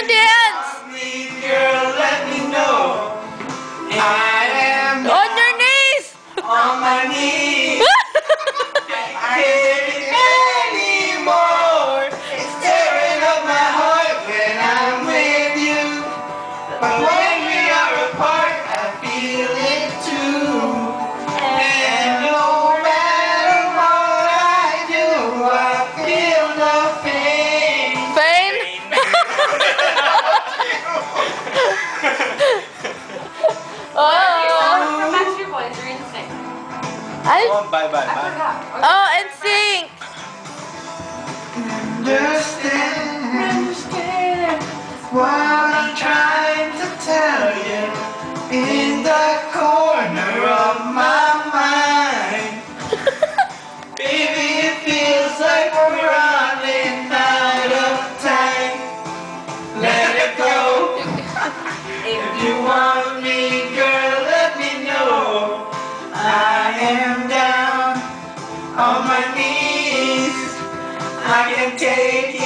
on, dance! Girl, let me know. I am On your knees! on my knees. I can't anymore. It's tearing up my heart when I'm with you. But when we are apart, I feel it too. And no matter what I do, I feel no pain. Pain? From Backstreet Boys or NSYNC? Bye. I forgot. Oh, and sing! Understand what I'm trying to tell you in the corner of my mind. Baby, it feels like we're running out of time. Let it go. If you want me, girl, let me know. I am down on my knees. I can take